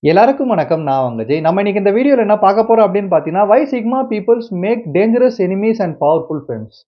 எல்லாருக்கும் வணக்கம். நான் உங்க ஜெய். நம்ம இன்னைக்கு இந்த வீடியோல என்ன பார்க்க போறோம் அப்படின்னு பார்த்தீங்கன்னா, why sigma peoples make dangerous enemies and powerful friends.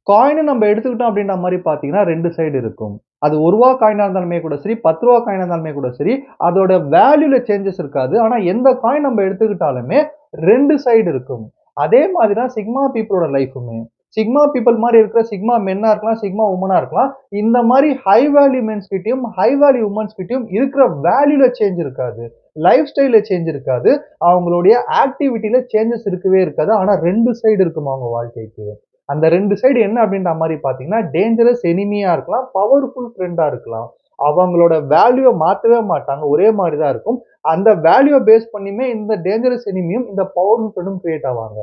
காயின்னு நம்ம எடுத்துக்கிட்டோம் அப்படின்ற மாரி பார்த்தீங்கன்னா 2 சைடு இருக்கும். அது ரூ. 1 காயினா இருந்தாலுமே கூட சரி, ரூ. 10 காயினா இருந்தாலுமே கூட சரி, அதோட வேல்யூல சேஞ்சஸ் இருக்காது. ஆனா எந்த காயின் நம்ம எடுத்துக்கிட்டாலுமே 2 சைடு இருக்கும். அதே மாதிரி தான் சிக்மா பீப்பிளோட லைஃப்புமே. சிக்மா பீப்பிள் மாரி இருக்கிற சிக்மா மென்னா இருக்கலாம், சிக்மா வுமனா இருக்கலாம். இந்த மாரி ஹை வேல்யூ மென்ஸ் கிட்டயும், ஹை வேல்யூ வுமன்ஸ் கிட்டயும் இருக்கிற வேல்யூல சேஞ்ச் இருக்காது. லைஃப் ஸ்டைல்ல சேஞ்ச் இருக்காது. அவங்களுடைய ஆக்டிவிட்டில சேஞ்சஸ் இருக்கவே இருக்காது. ஆனா 2 சைடு இருக்கும் அவங்க வாழ்க்கைக்கு. அந்த 2 சைடு என்ன அப்படின்ற மாரி பார்த்தீங்கன்னா, டேஞ்சரஸ் எனிமியா இருக்கலாம், பவர்ஃபுல் ஃப்ரெண்டா இருக்கலாம். அவங்களோட வேல்யூவ மாத்தவே மாட்டாங்க. ஒரே மாரி தான் இருக்கும். அந்த வேல்யூவ பேஸ் பண்ணியுமே இந்த டேஞ்சரஸ் எனிமியும், இந்த பவர்ஃபுல் ஃப்ரெண்டும் கிரியேட் ஆவாங்க.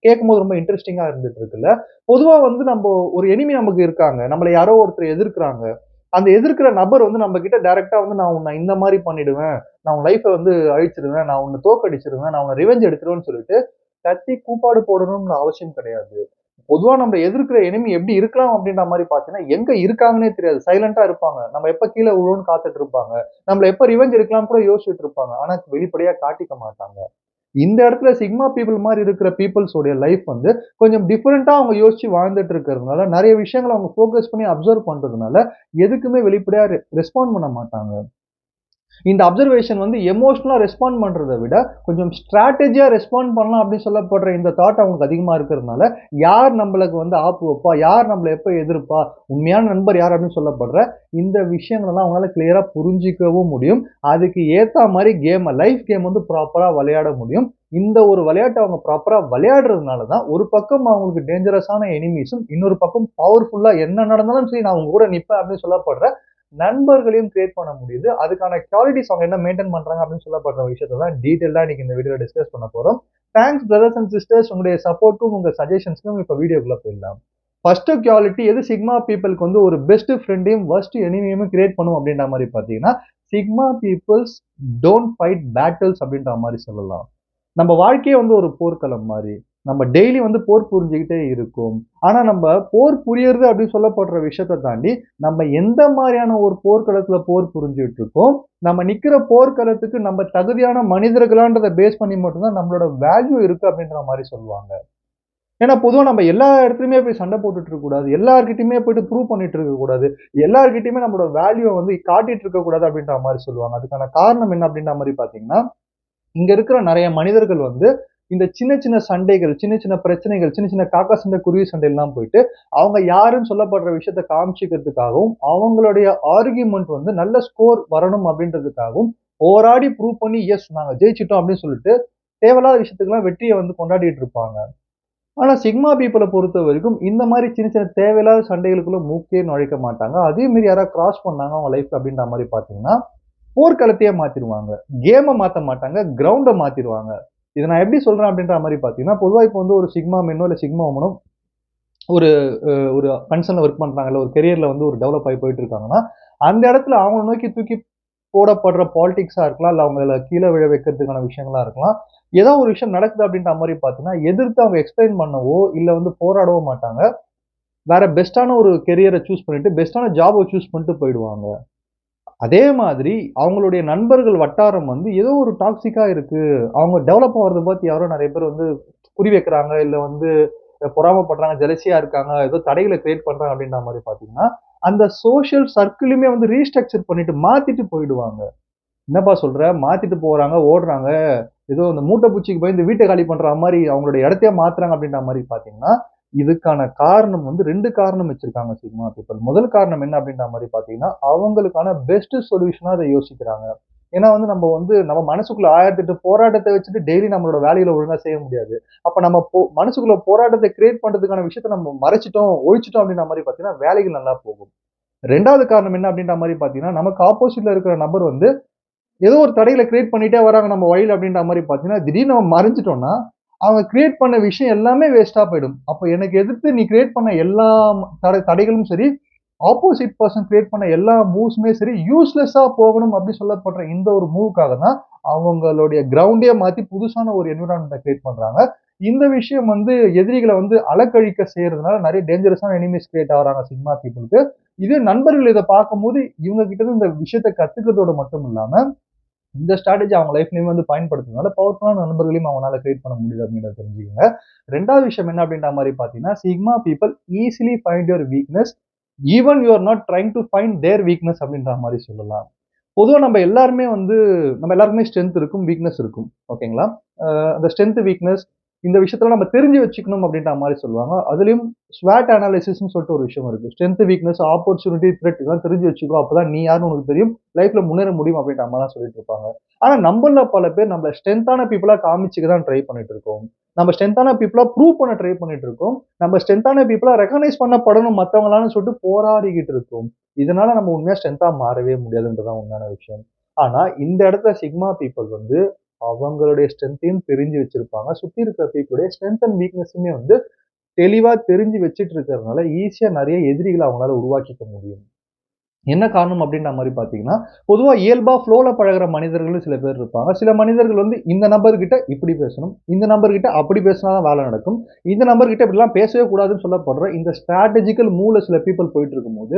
கேட்கும்போது ரொம்ப இன்ட்ரஸ்டிங்கா இருந்துட்டு இருக்குல்ல. பொதுவா வந்து ஒரு எனிமி நமக்கு இருக்காங்க. நம்மள யாரோ ஒருத்தர் எதிர்க்கிறாங்க. அந்த எதிர்க்கிற நபர் வந்து நம்ம கிட்ட டைரக்ட்டா வந்து நான் உன்ன இந்த மாரி பண்ணிடுவேன். நான் உன் லைஃப்ப வந்து அழிச்சிருவேன். நான் உன்ன தோற்கடிச்சிருவேன். நான் உன்ன ரிவெஞ்ச் எடுத்துருவேன்னு சொல்லிட்டு கத்தி கூப்பாடு போடணும்னு அவசியம் கிடையாது. பொதுவா நம்ம எதிர்க்கிற எனிமி எப்படி இருக்கலாம் அப்படின்ற மாரி பார்த்தீங்கன்னா, எங்க இருக்காங்கன்னே தெரியாது. சைலன்ட்டா இருப்பாங்க. நம்ம எப்ப கீழ விழுவோம்ன்னு காத்துட்டு இருப்பாங்க. நம்மள எப்ப ரிவெஞ்ச் எடுக்கலாம்னு கூட யோசிச்சுட்டு இருப்பாங்க. ஆனா வெளிப்படையா காட்டிக்க மாட்டாங்க. இந்த இடத்துல சிக்மா பீப்பிள் மாரி இருக்கிற பீப்பிள்ஸோட லைஃப் வந்து கொஞ்சம் டிஃபரெண்ட்டா அவங்க யோசிச்சு வாழ்ந்துட்டு இருக்கிறதுனால, நெறைய விஷயங்கள அவங்க ஃபோக்கஸ் பண்ணி அப்சர்வ் பண்றதுனால, எதுக்குமே வெளிப்படையா ரெஸ்பாண்ட் பண்ண மாட்டாங்க. இந்த அப்சர்வேஷன் வந்து எமோஷனலா ரெஸ்பாண்ட் பண்றத விட, கொஞ்சம் ஸ்ட்ராட்டஜியா ரெஸ்பாண்ட் பண்ணலாம் அப்படின்னு சொல்லப்படுற இந்த தாட் அவங்களுக்கு அதிகமா இருக்கிறதுனால, யார் நம்மளுக்கு வந்து ஆப்பு வைப்பா? யார் நம்மள எப்ப எதிர்ப்பா? உண்மையான நண்பர் யார் அப்படின்னு சொல்லப்படுற இந்த விஷயங்களெல்லாம் அவங்களால கிளியரா புரிஞ்சிக்கவும் முடியும். அதுக்கு ஏத்தா மாரி லைஃப் கேம் வந்து ப்ராப்பரா விளையாட முடியும். இந்த ஒரு விளையாட்ட அவங்க ப்ராப்பரா விளையாடுறதுனால தான், ஒரு பக்கம் அவங்களுக்கு டேஞ்சரஸான எனிமீஸும், இன்னொரு பக்கம் பவர்ஃபுல்லா என்ன நடந்தாலும் சரி நான் உங்க கூட நிப்பேன் அப்படின்னு சொல்லப்படுற நண்பர்களையும் கிரியேட் பண்ண முடியுது. அதுக்கான குவாலிட்டிஸ் அவங்க என்ன மெயின்டெயின் பண்றாங்க அப்படின்னு சொல்லப்படுற விஷயத்த தான் டீடைல்டா இன்னைக்கு இந்த வீடியோல டிஸ்கஸ் பண்ண போறோம். தேங்க்ஸ் பிரதர்ஸ் அண்ட் சிஸ்டர்ஸ் உங்களுடைய சப்போர்ட்டும், உங்க சஜஷன்ஸ்க்கும் இப்ப வீடியோக்குள்ள போயிடலாம். ஃபர்ஸ்ட் குவாலிட்டி எது சிக்மா பீப்பிள்க்கு வந்து ஒரு பெஸ்ட் ஃப்ரெண்டையும், வொர்ஸ்ட் எனிமியையும் கிரியேட் பண்ணும் அப்படின்ற மாரி பார்த்தீங்கன்னா, sigma peoples don't fight battles அப்படின்ற மாரி சொல்லலாம். நம்ம வாழ்க்கையே வந்து ஒரு போர்க்களம் மாரி. நம்ம டெய்லி வந்து போர் புரிஞ்சுகிட்டே இருக்கோம். ஆனா நம்ம போர் புரியறது அப்படின்னு சொல்லப்படுற விஷயத்த தாண்டி, நம்ம எந்த மாரியான ஒரு போர்க்களத்துல போர் புரிஞ்சுட்டு இருக்கோம். நம்ம நிக்கிற போர்க்களத்துக்கு நம்ம தகுதியான மனிதர்களான்றத பேஸ் பண்ணி மட்டும் தான் நம்மளோட வேல்யூ இருக்கு அப்படின்ற மாரி சொல்லுவாங்க. ஏன்னா பொதுவா நம்ம எல்லா இடத்துலயுமே போய் சண்டை போட்டுட்டு இருக்கக்கூடாது. எல்லார்கிட்டயுமே போயிட்டு ப்ரூவ் பண்ணிட்டு இருக்கக்கூடாது. எல்லார்கிட்டயுமே நம்மளோட வேல்யூவ வந்து காட்டிட்டு இருக்கக்கூடாது அப்படின்ற மாரி சொல்லுவாங்க. அதுக்கான காரணம் என்ன அப்படின்ற மாரி பார்த்தீங்கன்னா, இங்க இருக்கிற நெறைய மனிதர்கள் வந்து, இந்த சின்ன சின்ன சண்டைகள், சின்ன சின்ன பிரச்சனைகள், சின்ன சின்ன காக்கா சண்டை, குருவி சண்டைலாம் போயிட்டு, அவங்க யாருன்னு சொல்லப்படுற விஷயத்த காமிச்சுக்கிறதுக்காகவும், அவங்களுடைய ஆர்கியூமென்ட் வந்து நல்ல ஸ்கோர் வரணும் அப்படின்றதுக்காகவும், போராடி ப்ரூவ் பண்ணி, "எஸ் நாங்க ஜெயிச்சுட்டோம்" அப்படின்னு சொல்லிட்டு, தேவையில்லாத விஷயத்துக்கெல்லாம் வெற்றிய வந்து கொண்டாடிட்டு இருப்பாங்க. ஆனா சிக்மா பீப்பிள பொறுத்தவரைக்கும், இந்த மாரி சின்ன சின்ன தேவையில்லாத சண்டைகளுக்குள்ள மூக்கே நுழைக்க மாட்டாங்க. அதே மாரி யாராவது கிராஸ் பண்ணாங்க அவங்க லைஃப்ல அப்படின்ற மாரி பார்த்தீங்கன்னா, போர்க்களத்தையே மாத்திருவாங்க. கேம மாத்த மாட்டாங்க. கிரவுண்ட மாத்திருவாங்க. இத நான் எப்படி சொல்றேன் அப்படின்ற மாரி பார்த்தீங்கன்னா, பொதுவா இப்ப வந்து ஒரு சிக்மா மென்னோ, இல்ல சிக்மா வுமனோ ஒரு ஒரு கன்சர்ன்ல ஒர்க் பண்றாங்க. இல்ல ஒரு கரியர்ல வந்து ஒரு டெவலப் ஆகி போயிட்டு இருக்காங்கன்னா, அந்த இடத்துல அவங்கள நோக்கி தூக்கி போடப்படுற பாலிடிக்ஸா இருக்கலாம். இல்ல அவங்கள கீழ விழ வைக்கிறதுக்கான விஷயங்களா இருக்கலாம். ஏதோ ஒரு விஷயம் நடக்குது அப்படின்ற மாரி பார்த்தீங்கன்னா, எதிர்த்து அவங்க எக்ஸ்பிளைன் பண்ணவோ, இல்ல வந்து போராடவோ மாட்டாங்க. வேற பெஸ்ட்டான ஒரு கரியர சூஸ் பண்ணிட்டு, பெஸ்ட்டான ஜாப சூஸ் பண்ணிட்டு போயிடுவாங்க. அதே மாதிரி அவங்களுடைய நண்பர்கள் வட்டாரம் வந்து ஏதோ ஒரு டாக்ஸிக்கா இருக்கு. அவங்க டெவலப் ஆவறத பார்த்து யாரோ நெறைய பேர் வந்து குறி வைக்கிறாங்க. இல்ல வந்து பொறாமப்படுறாங்க, ஜெலஸியா இருக்காங்க. ஏதோ தடைகள கிரியேட் பண்றாங்க அப்படின்ற மாரி பார்த்தீங்கன்னா, அந்த சோசியல் சர்க்கிளையுமே வந்து ரீஸ்ட்ரக்சர் பண்ணிட்டு மாத்திட்டு போயிடுவாங்க. "என்னப்பா சொல்ற?" மாத்திட்டு போறாங்க, ஓடுறாங்க. ஏதோ இந்த மூட்டை பூச்சிக்கு பயந்து வீட்ட காலி பண்ற மாரி அவங்களுடைய இடத்தையே மாத்துறாங்க அப்படின்ற மாரி பார்த்தீங்கன்னா, இதுக்கான காரணம் வந்து 2 காரணம் வச்சிருக்காங்க சிக்மா பீப்பிள். முதல் காரணம் என்ன அப்படின்ற மாரி பார்த்தீங்கன்னா, அவங்களுக்கான பெஸ்ட் சொல்யூஷனா அத யோசிக்கிறாங்க. ஏன்னா வந்து நம்ம மனசுக்குள்ள 1008 போராட்டத்த வச்சுட்டு டெய்லி நம்மளோட வேலைகள ஒழுங்கா செய்ய முடியாது. அப்ப நம்ம மனசுக்குள்ள போராட்டத்த கிரியேட் பண்றதுக்கான விஷயத்த நம்ம மறைச்சுட்டோம், ஒழிச்சுட்டோம் அப்படின்ற மாரி பார்த்தீங்கன்னா, வேலைகள் நல்லா போகும். 2வது காரணம் என்ன அப்படின்ற மாரி பார்த்தீங்கன்னா, நமக்கு ஆப்போசிட்ல இருக்கிற நபர் வந்து ஏதோ ஒரு தடைகள கிரியேட் பண்ணிட்டே வராங்க நம்ம வழியில அப்படின்ற மாரி பார்த்தீங்கன்னா, திடீர்னு நம்ம மறைஞ்சுட்டோம்னா, அவங்க கிரியேட் பண்ண விஷயம் எல்லாமே வேஸ்ட்டா போயிடும். அப்ப எனக்கு எதிர்த்து நீ கிரியேட் பண்ண எல்லா தடைகளும் சரி, ஆப்போசிட் பெர்சன் கிரியேட் பண்ண எல்லா மூவ்ஸுமே சரி, யூஸ்லெஸ்ஸா போகணும் அப்படி சொல்லப்படுற இந்த ஒரு மூவ்க்காக தான், அவங்களுடைய கிரவுண்டே மாத்தி புதுசான ஒரு என்வைரன்மென்ட்ட கிரியேட் பண்றாங்க. இந்த விஷயம் வந்து எதிரிகள வந்து அலக்கழிக்க செய்றதுனால நெறைய டேஞ்சரஸான எனிமீஸ் கிரியேட் ஆகுறாங்க சிக்மா பீப்பிள்க்கு. இதே நண்பர்கள் இத பார்க்கும்போது, இவங்க கிட்ட இருந்து இந்த விஷயத்த கத்துக்கிறதோட மட்டும் இல்லாம இந்த ஸ்ட்ராட்டஜி அவங்க லைஃப்லயும் வந்து பயன்படுத்துறதுனால பவர்ஃபுல்லான நண்பர்களையும் அவங்களால கிரியேட் பண்ண முடியுது அப்படின்றத தெரிஞ்சுக்கங்க. 2வது விஷயம் என்ன அப்படின்ற மாரி பார்த்தீங்கன்னா, sigma people easily find your weakness even you are not trying to find their weakness அப்படின்ற மாரி சொல்லலாம். பொதுவா நம்ம எல்லாருக்குமே ஸ்ட்ரென்த் இருக்கும், வீக்னஸ் இருக்கும். ஓகேங்களா? அந்த ஸ்ட்ரென்த், வீக்னஸ் இந்த விஷயத்துல நம்ம தெரிஞ்சு வச்சுக்கணும் அப்படின்ற மாரி சொல்லுவாங்க. அதுலயும் ஸ்வாட் அனாலிசிஸ்ன்னு சொல்லிட்டு ஒரு விஷயம் இருக்கு. ஸ்ட்ரென்த், வீக்னஸ், ஆப்பர்ச்சுனிட்டி, த்ரெட் இதெல்லாம் தெரிஞ்சு வச்சுக்கோ. அப்பதான் நீ யாருன்னு உனக்கு தெரியும். லைஃப்ல முன்னேற முடியும் அப்படின்ற மாரிலாம் சொல்லிட்டு இருப்பாங்க. ஆனா நம்மள பல பேர் நம்மள ஸ்ட்ரென்த்தான பீப்பிளா காமிச்சுக்க தான் ட்ரை பண்ணிட்டு இருக்கோம். நம்ம ஸ்ட்ரென்த்தான பீப்பிளா ப்ரூவ் பண்ண ட்ரை பண்ணிட்டு இருக்கோம். நம்ம ஸ்ட்ரென்த்தான பீப்பிளா ரெகக்னைஸ் பண்ணப்படணும் மத்தவங்களால சொல்லிட்டு போராடிக்கிட்டு இருக்கோம். இதனால நம்ம உண்மையா ஸ்ட்ரென்த்தா மாறவே முடியாதுன்றது தான் உண்மையான விஷயம். ஆனா இந்த இடத்துல சிக்மா பீப்பிள் வந்து அவங்களுடைய ஸ்ட்ரென்த்தையும் தெரிஞ்சு வச்சிருப்பாங்க. சுத்தி இருக்கிற பீப்பிளுடைய ஸ்ட்ரென்த் அண்ட் வீக்னஸுமே வந்து தெளிவா தெரிஞ்சு வச்சுட்டு இருக்கிறதுனால, ஈஸியா நெறைய எதிரிகள அவங்களால உருவாக்கிக்க முடியும். என்ன காரணம் அப்படின்ற மாரி பார்த்தீங்கன்னா, பொதுவா இயல்பா ஃப்ளோல பழகுற மனிதர்களும் சில பேர் இருப்பாங்க. சில மனிதர்கள் வந்து இந்த நபர்கிட்ட இப்படி பேசணும். இந்த நபர்கிட்ட அப்படி பேசினா தான் வேலை நடக்கும். இந்த நபர்கிட்ட இப்படிலாம் பேசவே கூடாதுன்னு சொல்லப்படுற இந்த ஸ்ட்ராட்டஜிக்கல் மூவ்ல சில பீப்பிள் போயிட்டு இருக்கும்போது,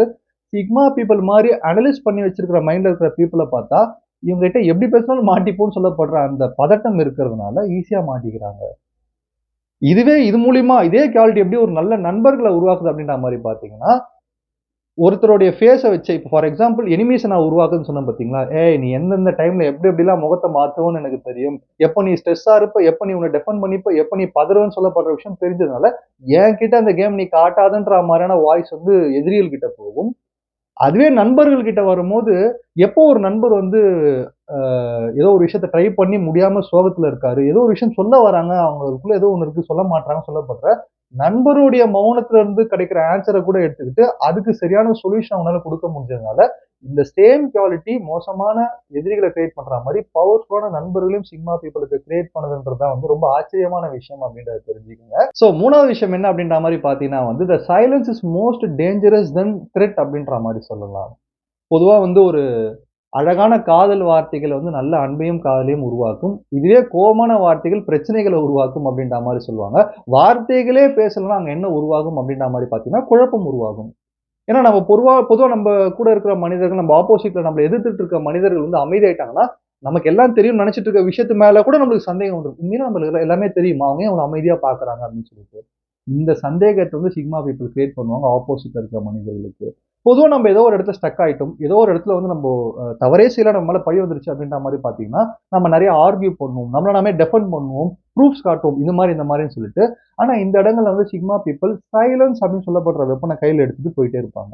சிக்மா பீப்பிள் மாரி அனலைஸ் பண்ணி வச்சிருக்கிற மைண்ட்ல இருக்கிற பீப்பிள பார்த்தா, இவங்ககிட்ட எப்படி பேசினாலும் மாட்டிப்போம்ன்னு சொல்லப்படுற அந்த பதட்டம் இருக்கிறதுனால ஈஸியா மாட்டிக்கிறாங்க. இது மூலியமா இதே குவாலிட்டி எப்படி ஒரு நல்ல நண்பர்கள உருவாக்குது அப்படின்ற மாரி பார்த்தீங்கன்னா, ஒருத்தருடைய ஃபேஸ வச்சு இப்ப ஃபார் எக்ஸாம்பிள் எனிமீஸ நான் உருவாக்குன்னு சொன்னேன் பார்த்தீங்களா? "ஏய் நீ எந்தெந்த டைம்ல எப்படி எப்படிலாம் முகத்த மாத்துவன்னு எனக்கு தெரியும். எப்ப நீ ஸ்ட்ரெஸ்ஸா இருப்ப, எப்ப நீ உன்ன டிஃபெண்ட் பண்ணிப்ப, எப்ப நீ பதறுவன்னு" சொல்லப்படுற விஷயம் தெரிஞ்சதுனால, என்கிட்ட அந்த கேம் நீ காட்டாதன்ற மாரியான வாய்ஸ் வந்து எதிரிகள் கிட்ட போகும். அதுவே நண்பர்கள் கிட்ட வரும்போது, எப்போ ஒரு நண்பர் வந்து அ ஏதோ ஒரு விஷயத்த ட்ரை பண்ணி முடியாம சோகத்துல இருக்காரு. ஏதோ ஒரு விஷயம் சொல்ல வராங்க. அவங்களுக்குள்ள ஏதோ ஒண்ணு இருக்கு சொல்ல மாட்றாங்கன்னு சொல்லப்படுற, நண்பருடைய மௌனத்துல இருந்து கிடைக்கிற ஆன்ஸர கூட எடுத்துக்கிட்டு, அதுக்கு சரியான சொல்யூஷன் அவங்களால குடுக்க முடிஞ்சதுனால, இந்த சேம் குவாலிட்டி மோசமான எதிரிகள கிரியேட் பண்ற மாரி, பவர்ஃபுல்லான நண்பர்களையும் சிக்மா பீப்பிளுக்கு கிரியேட் பண்ணுதுன்றது தான் வந்து ரொம்ப ஆச்சரியமான விஷயம் அப்படின்றத தெரிஞ்சுக்கங்க. ஸோ 3வது விஷயம் என்ன அப்படின்ற மாரி பார்த்தீங்கன்னா வந்து, "the silence is most dangerous then thread" அப்படின்ற மாரி சொல்லலாம். பொதுவா வந்து ஒரு அழகான காதல் வார்த்தைகள் வந்து நல்ல அன்பையும், காதலையும் உருவாக்கும். இதுவே கோவமான வார்த்தைகள் பிரச்சனைகள உருவாக்கும் அப்டின்ற மாரி சொல்லுவாங்க. வார்த்தைகளே பேசலன்னா அங்க என்ன உருவாகும் அப்டின்ற மாரி பார்த்தீங்கன்னா, குழப்பம் உருவாகும். ஏன்னா நம்ம பொதுவா நம்ம கூட இருக்கிற மனிதர்கள், நம்ம ஆப்போசிட்ல நம்மள எதிர்த்துட்டு இருக்க மனிதர்கள் வந்து அமைதியாயிட்டாங்கன்னா, நமக்கு எல்லாம் தெரியும்னு நெனச்சுட்டு இருக்க விஷயத்து மேல கூட நம்மளுக்கு சந்தேகம் வந்துரும். உண்மையிலே நம்மளுக்கு எல்லாமே தெரியுமா? அவங்க ஏன் இவ்வளவு அமைதியா பார்க்குறாங்க அப்டின்னு சொல்லிட்டு. இந்த சந்தேகத்த வந்து சிக்மா பீப்பிள் கிரியேட் பண்ணுவாங்க ஆப்போசிட்ல இருக்கிற மனிதர்களுக்கு. பொதுவா நம்ம ஏதோ ஒரு இடத்துல ஸ்டக் ஆயிட்டோம். ஏதோ ஒரு இடத்துல வந்து நம்போ தவறே செய்யல நம்ம மேல பழி வந்துருச்சு அப்படின்ற மாரி பார்த்தீங்கன்னா, நம்ம நெறைய ஆர்க்யூ பண்ணுவோம். நம்மள நாமே டிஃபெண்ட் பண்ணுவோம். ப்ரூஃப்ஸ் காட்டுவோம். இந்த மாரின்னு சொல்லிட்டு. ஆனா இந்த இடங்கள்ல வந்து சிக்மா பீப்பிள் சைலன்ஸ் அப்படின்னு சொல்லப்படுற வெப்பன கையில எடுத்துட்டு போயிட்டே இருப்பாங்க.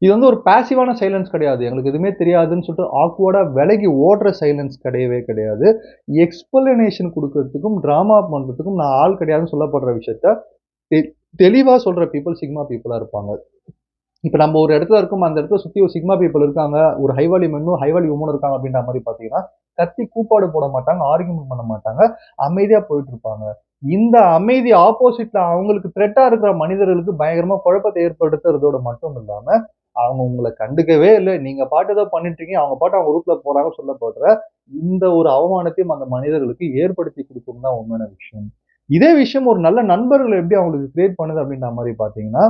இது வந்து ஒரு பாசிவான சைலன்ஸ் கிடையாது. எங்களுக்கு எதுவுமே தெரியாதுன்னு சொல்லிட்டு ஆக்வர்டா விலகி ஓடுற சைலன்ஸ் கிடையவே கிடையாது. எக்ஸ்ப்ளனேஷன் குடுக்கறதுக்கும், டிராமா பண்றதுக்கும் நான் ஆள் கிடையாதுன்னு சொல்லப்படுற விஷயத்த தெ தெளிவா சொல்ற பீப்பிள் சிக்மா பீப்பிளா இருப்பாங்க. இப்ப நம்ம ஒரு இடத்துல இருக்கோம். அந்த இடத்துல சுத்தி ஒரு சிக்மா பீப்பிள் இருக்காங்க. ஒரு ஹை வால்யூ மென்னும், ஹை வால்யூ வுமனும் இருக்காங்க அப்படின்ற மாரி பார்த்தீங்கன்னா, கத்தி கூப்பாடு போட மாட்டாங்க. ஆர்கியூமென்ட் பண்ண மாட்டாங்க. அமைதியா போயிட்டு இருப்பாங்க. இந்த அமைதி ஆப்போசிட்ல அவங்களுக்கு த்ரெட்டா இருக்கிற மனிதர்களுக்கு பயங்கரமா குழப்பத்தை ஏற்படுத்துறதோட மட்டும் இல்லாம, அவங்க உங்கள கண்டுக்கவே இல்ல. நீங்க பாட்டு ஏதோ பண்ணிட்டு இருக்கீங்க. அவங்க பாட்டு அவங்க ரூட்ல போறாங்கன்னு சொல்லப்படுற இந்த ஒரு அவமானத்தையும் அந்த மனிதர்களுக்கு ஏற்படுத்தி குடுக்கும் தான் உண்மையான விஷயம். இதே விஷயம் ஒரு நல்ல நண்பர்கள எப்படி அவங்களுக்கு கிரியேட் பண்ணுது அப்படின்ற மாரி பார்த்தீங்கன்னா,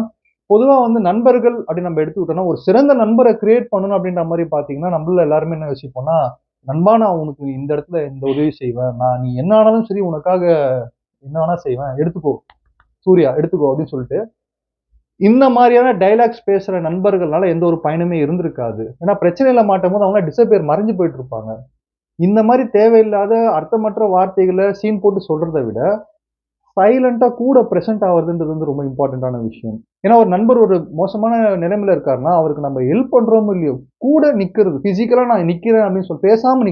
பொதுவா வந்து நண்பர்கள் அப்படின்னு நம்ம எடுத்துக்கிட்டோம்னா, ஒரு சிறந்த நண்பர கிரியேட் பண்ணணும் அப்படின்ற மாரி பார்த்தீங்கன்னா, நம்மள்ல எல்லாருமே என்ன யோசிப்போம்னா, "நண்பா நான் உனக்கு இந்த இடத்துல இந்த உதவி செய்வேன். நீ என்ன ஆனாலும் சரி உனக்காக என்ன வேணா செய்வேன். எடுத்துக்கோ. சூர்யா எடுத்துக்கோ" அப்படின்னு சொல்லிட்டு, இந்த மாரியான டயலாக்ஸ் பேசுற நண்பர்கள்னால எந்த ஒரு பயனுமே இருந்திருக்காது. ஏன்னா பிரச்சனையில மாட்டும்போது அவங்கலாம் டிஸப்பியர் மறைஞ்சு போயிட்டு இருப்பாங்க. இந்த மாரி தேவையில்லாத அர்த்தமற்ற வார்த்தைகள சீன் போட்டு சொல்றத விட, சைலன்ட்டா கூட பிரசன்ட் ஆவறதுன்றது வந்து ரொம்ப இம்பார்ட்டன்ட்டான விஷயம். ஏன்னா, ஒரு நண்பர் ஒரு மோசமான நிலைமையில இருக்காருன்னா, அவருக்கு நம்ம ஹெல்ப் பண்றோமோ இல்லையோ, கூட நிக்கிறது. பிசிக்கலா நான் நிக்கிறேன் அப்படின்னு சொல்லி பேசாம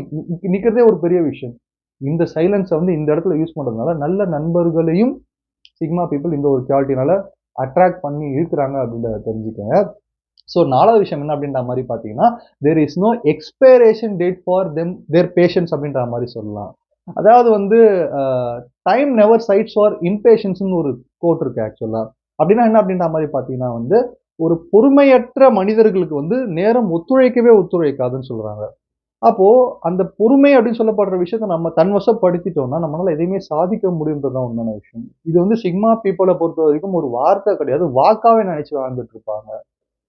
நிக்கிறதே ஒரு பெரிய விஷயம். இந்த சைலன்ஸ வந்து இந்த இடத்துல யூஸ் பண்றதுனால, நல்ல நண்பர்களையும் சிக்மா பீப்பிள் இந்த ஒரு குவாலிட்டினால அட்ராக்ட் பண்ணி இழுக்குறாங்க அப்படின்றத தெரிஞ்சுக்கங்க. ஸோ 4வது விஷயம் என்ன அப்படின்ற மாரி பார்த்தீங்கன்னா, there is no expiration date for their passions அப்படின்ற மாரி சொல்லலாம். அதாவது வந்து a time never sides for இம்பேஷன்ஸ்ன்னு ஒரு கோட் இருக்கு ஆக்சுவலா. அப்படின்னா என்ன அப்படின்ற மாரி பார்த்தீங்கன்னா வந்து, ஒரு பொறுமையற்ற மனிதர்களுக்கு வந்து நேரம் ஒத்துழைக்காதுன்னு சொல்றாங்க. அப்போ அந்த பொறுமை அப்படின்னு சொல்லப்படுற விஷயத்த நம்ம தன்வசப்படுத்திட்டோம்னா, நம்மளால எதையுமே சாதிக்க முடியும்ன்றது தான் உண்மையான விஷயம். இது வந்து சிக்மா பீப்பிள பொறுத்தவரைக்கும் ஒரு வார்த்தை கிடையாது. வாக்காவே நினைச்சு வாழ்ந்துட்டு இருப்பாங்க.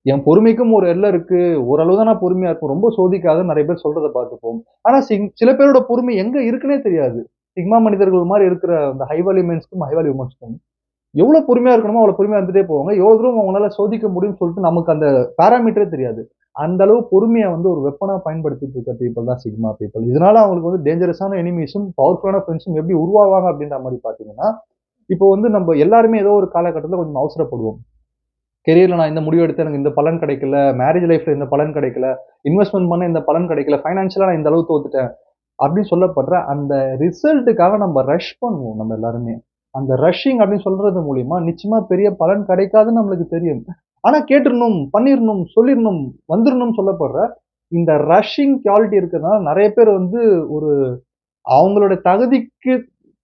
என் பொறுமைக்கும் ஒரு எல்லை இருக்கு. ஓரளவு தான் நான் பொறுமையா இருப்பேன். ரொம்ப சோதிக்காதன்னு நெறைய பேர் சொல்றத பார்த்துப்போம். ஆனா சில பேரோட பொறுமை எங்க இருக்குன்னே தெரியாது. சிக்மா மனிதர்கள் மாரி இருக்கிற அந்த ஹை வேல்யூ மென்ஸ்க்கும், ஹை வேல்யூ வுமன்ஸ்க்கும் எவ்வளோ பொறுமையா இருக்கணுமோ, அவ்வளோ பொறுமையா இருந்துட்டே போவாங்க. எவ்வளோ தூரம் அவங்களால சோதிக்க முடியும்னு சொல்லிட்டு நமக்கு அந்த பாராமீட்டரே தெரியாது. அந்த அளவு பொறுமைய வந்து ஒரு வெப்பனா பயன்படுத்திட்டு இருக்க பீப்பிள் தான் சிக்மா பீப்பிள். இதனால அவங்களுக்கு வந்து டேஞ்சரஸான எனிமீஸும், பவர்ஃபுல்லான ஃபிரெண்ட்ஸும் எப்படி உருவாவாங்க அப்படின்ற மாரி பார்த்தீங்கன்னா, இப்போ வந்து நம்ம எல்லாருமே ஏதோ ஒரு காலகட்டத்தில கொஞ்சம் அவசரப்படுவோம். கெரியர்ல நான் இந்த முடிவு எடுத்தேன். எனக்கு இந்த பலன் கிடைக்கல. மேரேஜ் லைஃப்ல இந்த பலன் கிடைக்கல. இன்வெஸ்ட்மென்ட் பண்ண இந்த பலன் கிடைக்கல. ஃபைனான்ஷியலா நான் இந்த அளவு தோத்துட்டேன். அப்படின்னு சொல்லப்படுற அந்த ரிசல்ட்டுக்காக நம்ம ரஷ் பண்ணுவோம் நம்ம எல்லாருமே. அந்த ரஷ்ஷிங் அப்படின்னு சொல்றது மூலியமா நிச்சயமா பெரிய பலன் கிடைக்காதுன்னு நம்மளுக்கு தெரியும். ஆனா கேட்டுறணும், பண்ணிறணும், சொல்லிறணும், வந்துரணும்னு சொல்லப்படுற இந்த ரஷ்ஷிங் குவாலிட்டி இருக்கிறதுனால நெறைய பேர் வந்து ஒரு அவங்களோட தகுதிக்கு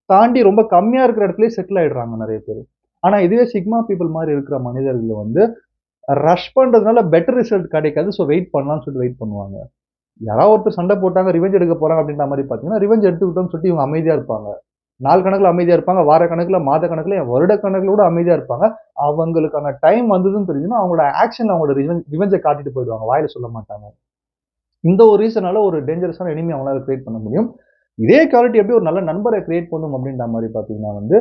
தாண்டி ரொம்ப கம்மியா இருக்கிற இடத்திலேயே செட்டில் ஆயிடுறாங்க நெறைய பேரு. ஆனா இதுவே சிக்மா பீப்பிள் மாரி இருக்கிற மனிதர்கள் வந்து ரஷ் பண்றதுனால பெட்டர் ரிசல்ட் கிடைக்காது. ஸோ வெயிட் பண்ணலாம்னு சொல்லிட்டு வெயிட் பண்ணுவாங்க. யாராவது ஒருத்தர் சண்டை போட்டாங்க, ரிவெஞ்ச் எடுக்க போறாங்க அப்படின்ற மாரி பார்த்தீங்கன்னா, ரிவெஞ்ச் எடுத்துக்கிட்டோம்னு சொல்லிட்டு இவங்க அமைதியா இருப்பாங்க. நாள் கணக்குல அமைதியா இருப்பாங்க. வார கணக்குல, மாத கணக்குல, வருட கணக்குல கூட அமைதியா இருப்பாங்க. அவங்களுக்கான டைம் வந்ததுன்னு தெரிஞ்சுதுன்னா, அவங்களோட ஆக்ஷன்ல அவங்களோட ரிவெஞ்ச காட்டிட்டு போயிடுவாங்க. வாயில சொல்ல மாட்டாங்க. இந்த ஒரு ரீசனால ஒரு டேஞ்சரஸான எனிமி அவங்களால கிரியேட் பண்ண முடியும். இதே குவாலிட்டி எப்படி ஒரு நல்ல நண்பர கிரியேட் பண்ணும் அப்படின்ற மாரி பார்த்தீங்கன்னா வந்து,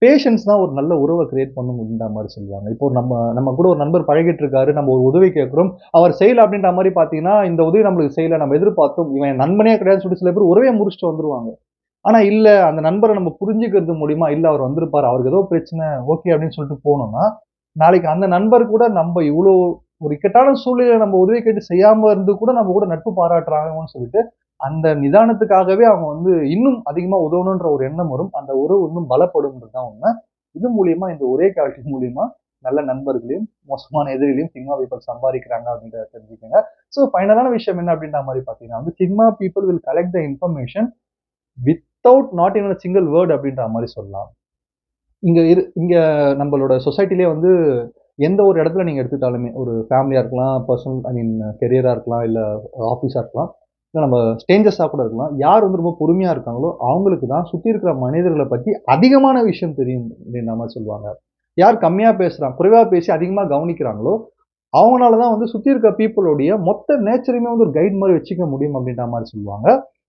பேஷன்ஸ் தான் ஒரு நல்ல உறவ கிரியேட் பண்ணும் அப்படின்ற மாரி சொல்லுவாங்க. இப்போ நம்ம நம்ம கூட ஒரு நண்பர் பழகிட்டு இருக்காரு. நம்ம ஒரு உதவி கேட்கிறோம். அவர் செய்யல அப்படின்ற மாரி பார்த்தீங்கன்னா, இந்த உதவி நம்மளுக்கு செய்யல. நம்ம எதிர்பார்த்தோம். இவன் என் நண்பனே கிடையாதுன்னு சொல்லிட்டு சில பேர் உறவே முறிச்சுட்டு வந்துருவாங்க. ஆனா இல்ல, அந்த நண்பர நம்ம புரிஞ்சுக்கிறது மூலியமா, இல்ல அவர் வந்திருப்பாரு. அவருக்கு ஏதோ பிரச்சனை. ஓகே அப்படின்னு சொல்லிட்டு போனோம்னா, நாளைக்கு அந்த நண்பர் கூட நம்ம இவ்ளோ ஒரு இக்கட்டான சூழ்நிலையில நம்ம உதவி கேட்டு செய்யாம இருந்து கூட நம்ம கூட நட்பு பாராட்டுறாங்கன்னு சொல்லிட்டு, அந்த நிதானத்துக்காகவே அவங்க வந்து இன்னும் அதிகமா உதவணுன்ற ஒரு எண்ணம் வரும். அந்த உறவு இன்னும் பலப்படும்ன்றது தான் உண்மை. இது மூலியமா இந்த ஒரே குவாலிட்டி மூலியமா நல்ல நண்பர்களையும், மோசமான எதிரிகளையும் சிக்மா பீப்பிள் சம்பாதிக்கிறாங்க அப்படின்றத தெரிஞ்சுக்கங்க. ஸோ ஃபைனலான விஷயம் என்ன அப்படின்ற மாரி பார்த்தீங்கன்னா வந்து, sigma people will collect the information without not in a single word அப்படின்ற மாரி சொல்லலாம். இங்க நம்மளோட சொசைட்டிலயே வந்து எந்த ஒரு இடத்துல நீங்க எடுத்துக்கிட்டாலுமே, ஒரு ஃபேமிலியா இருக்கலாம், பெர்சனல் ஐ மீன் கெரியரா இருக்கலாம், இல்ல ஆஃபீஸா இருக்கலாம், இல்ல நம்ம ஸ்ட்ரேஞ்சர்ஸா கூட இருக்கலாம். யார் வந்து ரொம்ப பொறுமையா இருக்காங்களோ, அவங்களுக்கு தான் சுத்தி இருக்கிற மனிதர்கள பத்தி அதிகமான விஷயம் தெரியும் அப்படின்ற மாரி சொல்லுவாங்க. யார் கம்மியா பேசுறாங்க, குறைவா பேசி அதிகமா கவனிக்கிறாங்களோ, அவங்கனால தான் வந்து சுத்தி இருக்க பீப்பிளோடைய மொத்த நேச்சரையுமே வந்து ஒரு கைட் மாரி வச்சுக்க முடியும் அப்படின்ற மாரி சொல்லுவாங்க.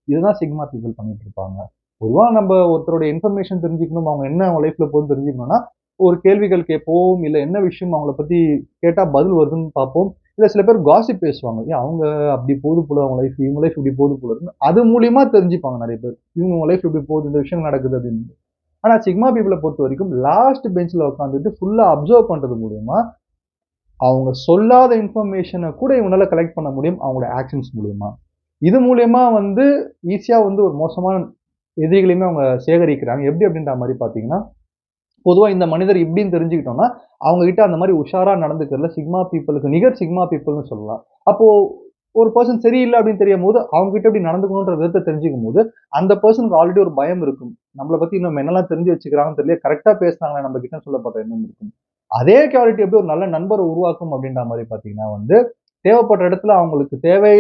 இதுதான் சிக்மா பீப்பிள் பண்ணிட்டு இருப்பாங்க. பொதுவா நம்ம ஒருத்தருடைய இன்ஃபர்மேஷன் தெரிஞ்சுக்கணும், அவங்க என்ன அவங்க லைஃப்ல போகுதுன்னு தெரிஞ்சுக்கணும்னா, ஒரு கேள்விகள் கேட்போம், இல்ல என்ன விஷயம் அவங்கள பத்தி கேட்டா பதில் வருதுன்னு பார்ப்போம். இல்ல சில பேர் காசிப் பேசுவாங்க. ஏன் அவங்க அப்படி போகுது போல அவங்க லைஃப், இவங்க லைஃப் இப்படி போகுது போல இருக்குன்னு. அது மூலியமா தெரிஞ்சுப்பாங்க நெறைய பேர். இவங்க லைஃப் இப்படி போகுது, இந்த விஷயம் நடக்குது அப்படின்னு. ஆனா சிக்மா பீப்பிள பொறுத்தவரைக்கும் லாஸ்ட் பெஞ்ச்ல உட்கார்ந்துட்டு ஃபுல்லா அப்சர்வ் பண்றது மூலியமா, அவங்க சொல்லாத இன்ஃபர்மேஷன கூட இவங்களால கலெக்ட் பண்ண முடியும், அவங்களோட ஆக்ஷன்ஸ் மூலியமா. இது மூலியமா வந்து ஈஸியா வந்து ஒரு மோசமான எதிரிகளையுமே அவங்க சேகரிக்கிறாங்க. எப்படி அப்படின்ற மாரி பார்த்தீங்கன்னா, பொதுவா இந்த மனிதர் இப்படின்னு தெரிஞ்சுக்கிட்டோம்னா, அவங்க கிட்ட அந்த மாரி உஷாரா நடந்துக்கிறதுல சிக்மா பீப்பிளுக்கு நிகர் சிக்மா பீப்பிள்ன்னு சொல்லலாம். அப்போ ஒரு பெர்சன் சரியில்ல அப்படின்னு தெரியும்போது, அவங்க கிட்ட எப்படி நடந்துக்கணுன்ற விதத்த தெரிஞ்சுக்கும்போது, அந்த பெர்சனுக்கு ஆல்ரெடி ஒரு பயம் இருக்கும். நம்மள பத்தி இன்னும் என்னலாம் தெரிஞ்சு வச்சுக்கிறாங்கன்னு தெரியல. கரெக்ட்டா பேசுனாங்களே நம்ம கிட்டன்னு சொல்லப்பட்ட எண்ணம் இருக்கும். அதே குவாலிட்டி எப்படி ஒரு நல்ல நண்பர உருவாக்கும் அப்படின்ற மாரி பார்த்தீங்கன்னா வந்து, தேவைப்படுற இடத்துல அவங்களுக்கு தேவை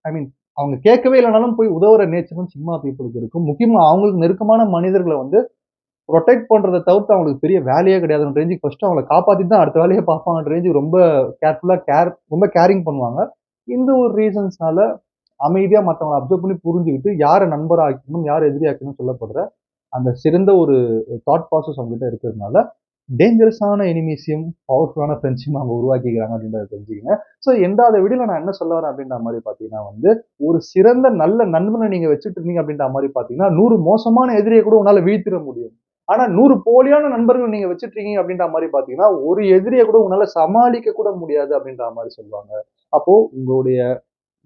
ஐ மீன் அவங்க கேட்கவே இல்லனாலும் போய் உதவுற நேச்சரும் சிக்மா பீப்பிளுக்கு இருக்கும். முக்கியமா அவங்களுக்கு நெருக்கமான மனிதர்கள வந்து புரொடெக்ட் பண்றத தவிர்த்து அவங்களுக்கு பெரிய வேலையே கிடையாதுன்ற ரேஞ்சுக்கு ஃபர்ஸ்ட்டு அவங்கள காப்பாத்திட்டு தான் அடுத்த வேலைய பார்ப்பாங்கன்ற ரேஞ்சுக்கு ரொம்ப கேர்ஃபுல்லா ரொம்ப கேரிங் பண்ணுவாங்க. இந்த ஒரு ரீசன்ஸ்னால அமைதியா மத்தவங்கள அப்சர்வ் பண்ணி புரிஞ்சுகிட்டு, யார நண்பரா ஆக்கணும், யார எதிரி ஆக்கணும்னு சொல்லப்படுற அந்த சிறந்த ஒரு தாட் ப்ராசஸ் அவங்ககிட்ட இருக்கிறதுனால, டேஞ்சரஸான எனிமீஸையும், பவர்ஃபுல்லான ஃப்ரெண்ட்ஸையும் அவங்க உருவாக்கிக்கிறாங்க அப்படின்றத தெரிஞ்சுக்கங்க. ஸோ எண்டாத வீடியோல நான் என்ன சொல்ல வரேன் அப்படின்ற மாரி பார்த்தீங்கன்னா வந்து, ஒரு சிறந்த நல்ல நண்பன நீங்க வச்சுட்டு இருந்தீங்க அப்படின்ற மாரி பார்த்தீங்கன்னா, 100 மோசமான எதிரிய கூட உங்களால வீழ்த்திற முடியும். ஆனா 100 போலியான நண்பர்கள் நீங்க வச்சுட்டுருக்கீங்க அப்படின்ற மாரி பார்த்தீங்கன்னா, ஒரு எதிரிய கூட உங்களால சமாளிக்க கூட முடியாது அப்படின்ற மாரி சொல்லுவாங்க. அப்போ உங்களுடைய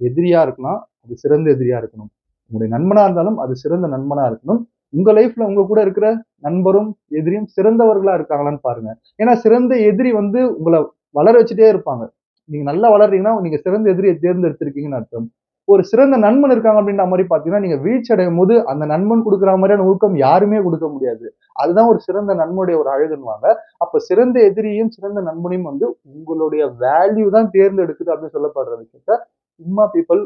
எதிரியா இருக்கலாம், அது சிறந்த எதிரியா இருக்கணும். உங்களுடைய நண்பனா இருந்தாலும், அது சிறந்த நண்பனா இருக்கணும். உங்க லைஃப்ல உங்க கூட இருக்கிற நண்பரும், எதிரியும் சிறந்தவர்களா இருக்காங்களான்னு பாருங்க. ஏன்னா சிறந்த எதிரி வந்து உங்கள வளர வச்சுட்டே இருப்பாங்க. நீங்க நல்லா வளர்றீங்கன்னா, நீங்க சிறந்த எதிரிய தேர்ந்தெடுத்திருக்கீங்கன்னு அர்த்தம். ஒரு சிறந்த நண்பன் இருக்காங்க அப்படின்ற மாரி பார்த்தீங்கன்னா, நீங்க வீழ்ச்சி அடையும்போது, அந்த நண்பன் குடுக்குற மாரியான ஊக்கம் யாருமே குடுக்க முடியாது. அதுதான் ஒரு சிறந்த நண்பனுடைய ஒரு அழகுன்னுவாங்க. அப்ப சிறந்த எதிரியும், சிறந்த நண்பனையும் வந்து உங்களுடைய வேல்யூ தான் தேர்ந்தெடுக்குது அப்படின்னு சொல்லப்படுற விஷயத்த சிக்மா பீப்பிள்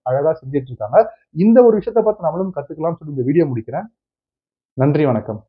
அழகா செஞ்சுட்டு இருக்காங்க. இந்த ஒரு விஷயத்த பார்த்து நம்மளும் கத்துக்கலாம்னு சொல்லி இந்த வீடியோ முடிக்கிறேன். நன்றி, வணக்கம்.